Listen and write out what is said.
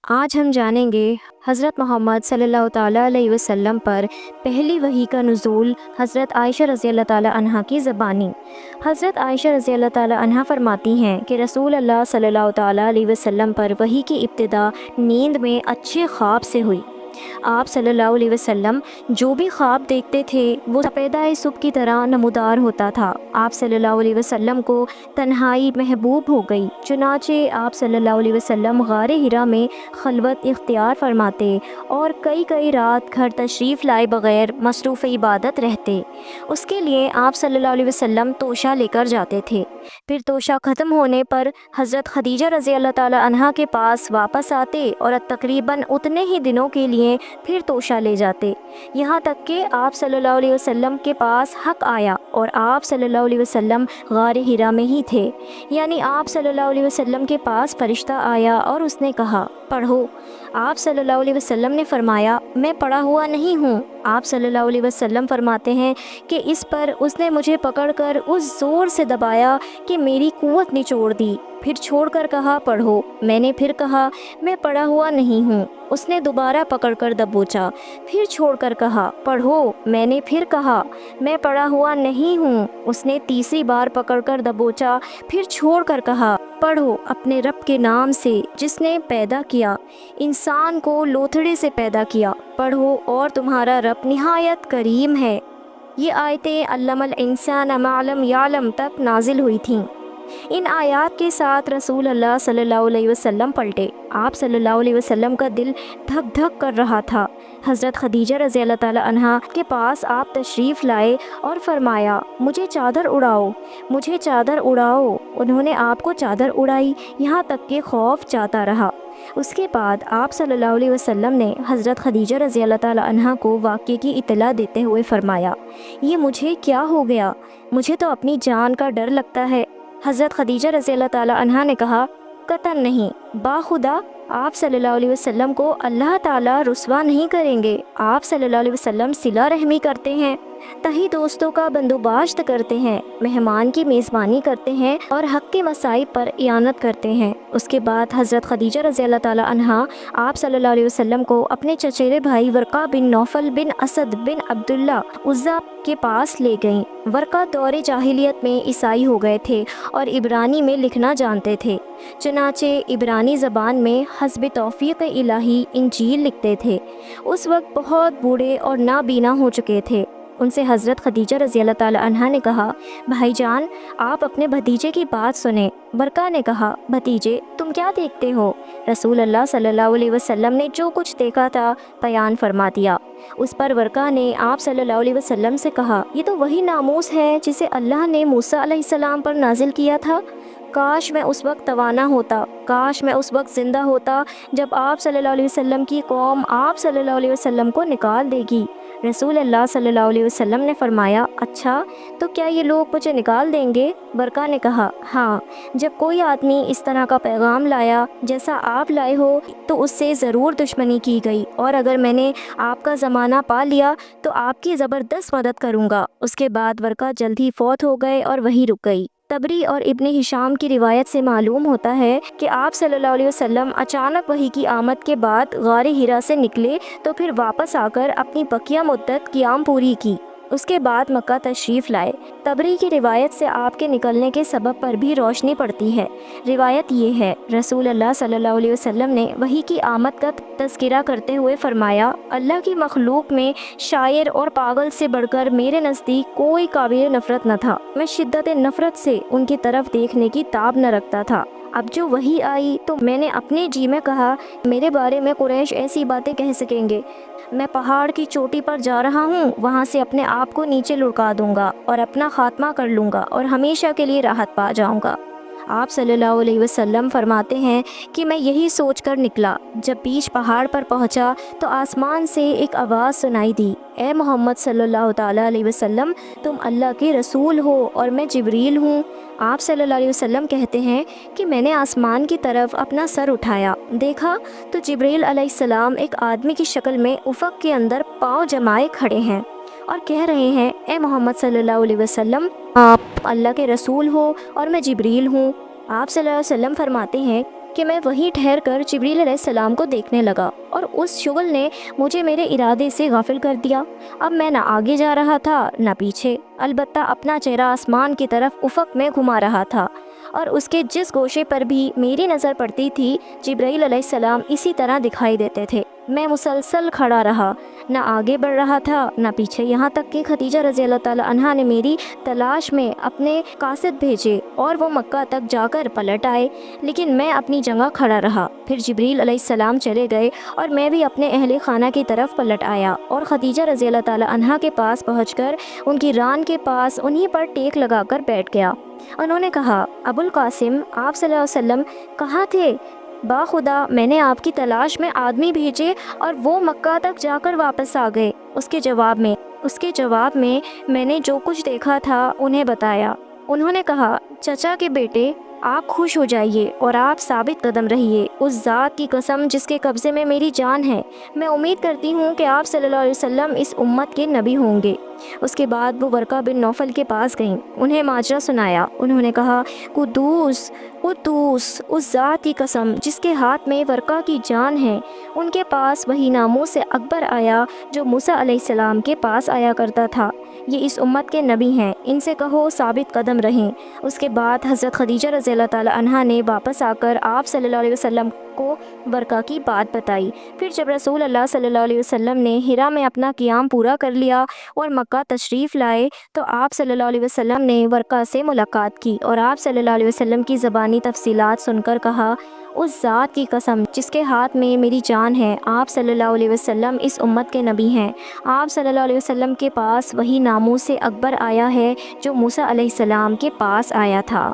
آج ہم جانیں گے حضرت محمد صلی اللہ تعالیٰ علیہ وسلم پر پہلی وحی کا نزول حضرت عائشہ رضی اللہ تعالیٰ عنہ کی زبانی۔ حضرت عائشہ رضی اللہ تعالیٰ عنہ فرماتی ہیں کہ رسول اللہ صلی اللہ تعالیٰ علیہ وسلم پر وحی کی ابتدا نیند میں اچھے خواب سے ہوئی۔ آپ صلی اللہ علیہ وسلم جو بھی خواب دیکھتے تھے وہ سپیدہ صبح کی طرح نمودار ہوتا تھا۔ آپ صلی اللہ علیہ وسلم کو تنہائی محبوب ہو گئی، چنانچہ آپ صلی اللہ علیہ وسلم غار حرا میں خلوت اختیار فرماتے اور کئی رات گھر تشریف لائے بغیر مصروف عبادت رہتے۔ اس کے لیے آپ صلی اللہ علیہ وسلم توشہ لے کر جاتے تھے، پھر توشہ ختم ہونے پر حضرت خدیجہ رضی اللہ تعالی عنہا کے پاس واپس آتے اور تقریباً اتنے ہی دنوں کے لیے پھر توشہ لے جاتے، یہاں تک کہ آپ صلی اللہ علیہ وسلم کے پاس حق آیا اور آپ صلی اللہ علیہ وسلم غار حرا میں ہی تھے، یعنی آپ صلی اللہ علیہ وسلم کے پاس فرشتہ آیا اور اس نے کہا پڑھو۔ آپ صلی اللہ علیہ وسلم نے فرمایا میں پڑھا ہوا نہیں ہوں۔ آپ صلی اللہ علیہ وسلم فرماتے ہیں کہ اس پر اس نے مجھے پکڑ کر اس زور سے دبایا کہ میری قوت نچوڑ دی، پھر چھوڑ کر کہا پڑھو۔ میں نے پھر کہا میں پڑھا ہوا نہیں ہوں۔ اس نے دوبارہ پکڑ کر دبوچا، پھر چھوڑ کر کہا پڑھو۔ میں نے پھر کہا میں پڑھا ہوا نہیں ہوں۔ اس نے تیسری بار پکڑ کر دبوچا، پھر چھوڑ کر کہا پڑھو اپنے رب کے نام سے جس نے پیدا کیا، انسان کو لوتھڑے سے پیدا کیا، پڑھو اور تمہارا رب نہایت کریم ہے۔ یہ آیتیں علم الانسان ما لم یعلم تک نازل ہوئی تھیں۔ ان آیات کے ساتھ رسول اللہ صلی اللہ علیہ وسلم پلٹے۔ آپ صلی اللہ علیہ وسلم کا دل دھک دھک کر رہا تھا۔ حضرت خدیجہ رضی اللہ تعالی عنہا کے پاس آپ تشریف لائے اور فرمایا مجھے چادر اڑاؤ، مجھے چادر اڑاؤ۔ انہوں نے آپ کو چادر اڑائی، یہاں تک کہ خوف جاتا رہا۔ اس کے بعد آپ صلی اللہ علیہ وسلم نے حضرت خدیجہ رضی اللہ تعالی عنہا کو واقعے کی اطلاع دیتے ہوئے فرمایا یہ مجھے کیا ہو گیا؟ مجھے تو اپنی جان کا ڈر لگتا ہے۔ حضرت خدیجہ رضی اللہ تعالی عنہا نے کہا قطعاً نہیں، باخدا آپ صلی اللہ علیہ وسلم کو اللہ تعالیٰ رسوا نہیں کریں گے۔ آپ صلی اللہ علیہ وسلم صلہ رحمی کرتے ہیں، تہی دوستوں کا بندوبست کرتے ہیں، مہمان کی میزبانی کرتے ہیں اور حق کے مصائب پر اعانت کرتے ہیں۔ اس کے بعد حضرت خدیجہ رضی اللہ تعالی عنہا آپ صلی اللہ علیہ وسلم کو اپنے چچیرے بھائی ورقہ بن نوفل بن اسد بن عبداللہ عزا کے پاس لے گئیں۔ ورقہ دور جاہلیت میں عیسائی ہو گئے تھے اور عبرانی میں لکھنا جانتے تھے، چنانچہ عبرانی زبان میں حسب توفیق الہی انجیل لکھتے تھے۔ اس وقت بہت بوڑھے اور نابینا ہو چکے تھے۔ ان سے حضرت خدیجہ رضی اللہ تعالی عنہا نے کہا بھائی جان آپ اپنے بھتیجے کی بات سنیں۔ ورقہ نے کہا بھتیجے تم کیا دیکھتے ہو؟ رسول اللہ صلی اللہ علیہ وسلم نے جو کچھ دیکھا تھا بیان فرما دیا۔ اس پر ورقہ نے آپ صلی اللہ علیہ وسلم سے کہا یہ تو وہی ناموس ہے جسے اللہ نے موسیٰ علیہ السلام پر نازل کیا تھا۔ کاش میں اس وقت توانا ہوتا، کاش میں اس وقت زندہ ہوتا جب آپ صلی اللہ علیہ وسلم کی قوم آپ صلی اللہ علیہ وسلم کو نکال دے گی۔ رسول اللہ صلی اللہ علیہ وسلم نے فرمایا اچھا تو کیا یہ لوگ مجھے نکال دیں گے؟ ورقہ نے کہا ہاں، جب کوئی آدمی اس طرح کا پیغام لایا جیسا آپ لائے ہو تو اس سے ضرور دشمنی کی گئی، اور اگر میں نے آپ کا زمانہ پا لیا تو آپ کی زبردست مدد کروں گا۔ اس کے بعد ورقہ جلد ہی فوت ہو گئے اور وہی رک گئی۔ طبری اور ابن ہشام کی روایت سے معلوم ہوتا ہے کہ آپ صلی اللہ علیہ وسلم اچانک وحی کی آمد کے بعد غار حرا سے نکلے تو پھر واپس آ کر اپنی بقیہ مدت قیام پوری کی، اس کے بعد مکہ تشریف لائے۔ طبری کی روایت سے آپ کے نکلنے کے سبب پر بھی روشنی پڑتی ہے۔ روایت یہ ہے رسول اللہ صلی اللہ علیہ وسلم نے وحی کی آمد کا تذکرہ کرتے ہوئے فرمایا اللہ کی مخلوق میں شاعر اور پاگل سے بڑھ کر میرے نزدیک کوئی قابل نفرت نہ تھا۔ میں شدت نفرت سے ان کی طرف دیکھنے کی تاب نہ رکھتا تھا۔ اب جو وحی آئی تو میں نے اپنے جی میں کہا میرے بارے میں قریش ایسی باتیں کہہ سکیں گے، میں پہاڑ کی چوٹی پر جا رہا ہوں، وہاں سے اپنے آپ کو نیچے لڑکا دوں گا اور اپنا خاتمہ کر لوں گا اور ہمیشہ کے لیے راحت پا جاؤں گا۔ آپ صلی اللہ علیہ وسلم فرماتے ہیں کہ میں یہی سوچ کر نکلا، جب بیچ پہاڑ پر پہنچا تو آسمان سے ایک آواز سنائی دی اے محمد صلی اللہ تعالیٰ علیہ وسلم تم اللہ کے رسول ہو اور میں جبریل ہوں۔ آپ صلی اللہ علیہ وسلم کہتے ہیں کہ میں نے آسمان کی طرف اپنا سر اٹھایا، دیکھا تو جبریل علیہ السلام ایک آدمی کی شکل میں افق کے اندر پاؤں جمائے کھڑے ہیں اور کہہ رہے ہیں اے محمد صلی اللہ علیہ وسلم آپ اللہ کے رسول ہو اور میں جبریل ہوں۔ آپ صلی اللہ علیہ وسلم فرماتے ہیں کہ میں وہیں ٹھہر کر جبریل علیہ السلام کو دیکھنے لگا اور اس شغل نے مجھے میرے ارادے سے غافل کر دیا۔ اب میں نہ آگے جا رہا تھا نہ پیچھے، البتہ اپنا چہرہ آسمان کی طرف افق میں گھما رہا تھا، اور اس کے جس گوشے پر بھی میری نظر پڑتی تھی جبرائیل علیہ السلام اسی طرح دکھائی دیتے تھے۔ میں مسلسل کھڑا رہا، نہ آگے بڑھ رہا تھا نہ پیچھے، یہاں تک کہ خدیجہ رضی اللہ تعالی عنہا نے میری تلاش میں اپنے قاصد بھیجے اور وہ مکہ تک جا کر پلٹ آئے، لیکن میں اپنی جگہ کھڑا رہا۔ پھر جبریل علیہ السلام چلے گئے اور میں بھی اپنے اہل خانہ کی طرف پلٹ آیا اور خدیجہ رضی اللہ تعالی عنہا کے پاس پہنچ کر ان کی ران کے پاس انہی پر ٹیک لگا کر بیٹھ گیا۔ انہوں نے کہا، ابو القاسم، آپ صلی اللہ علیہ وسلم کہاں تھے؟ با خدا میں نے آپ کی تلاش میں آدمی بھیجے اور وہ مکہ تک جا کر واپس آ گئے۔ اس کے جواب میں میں نے جو کچھ دیکھا تھا انہیں بتایا۔ انہوں نے کہا، چچا کے بیٹے، آپ خوش ہو جائیے اور آپ ثابت قدم رہیے، اس ذات کی قسم جس کے قبضے میں میری جان ہے، میں امید کرتی ہوں کہ آپ صلی اللہ علیہ وسلم اس امت کے نبی ہوں گے۔ اس کے بعد وہ ورقہ بن نوفل کے پاس گئیں، انہیں ماجرا سنایا۔ انہوں نے کہا، قدوس قدوس، اس ذات کی قسم جس کے ہاتھ میں ورقہ کی جان ہے، ان کے پاس وہی ناموس سے اکبر آیا جو موسیٰ علیہ السلام کے پاس آیا کرتا تھا۔ یہ اس امت کے نبی ہیں، ان سے کہو ثابت قدم رہیں۔ اس کے بعد حضرت خدیجہ رضی اللہ تعالی عنہا نے واپس آ کر آپ صلی اللہ علیہ وسلم کو ورقہ کی بات بتائی۔ پھر جب رسول اللہ صلی اللہ علیہ وسلم نے حرا میں اپنا قیام پورا کر لیا اور مکہ تشریف لائے تو آپ صلی اللہ علیہ وسلم نے ورقہ سے ملاقات کی اور آپ صلی اللہ علیہ وسلم کی زبانی تفصیلات سن کر کہا، اس ذات کی قسم جس کے ہاتھ میں میری جان ہے، آپ صلی اللہ علیہ وسلم اس امت کے نبی ہیں۔ آپ صلی اللہ علیہ وسلم کے پاس وہی ناموس سے اکبر آیا ہے جو موسیٰ علیہ السلام کے پاس آیا تھا۔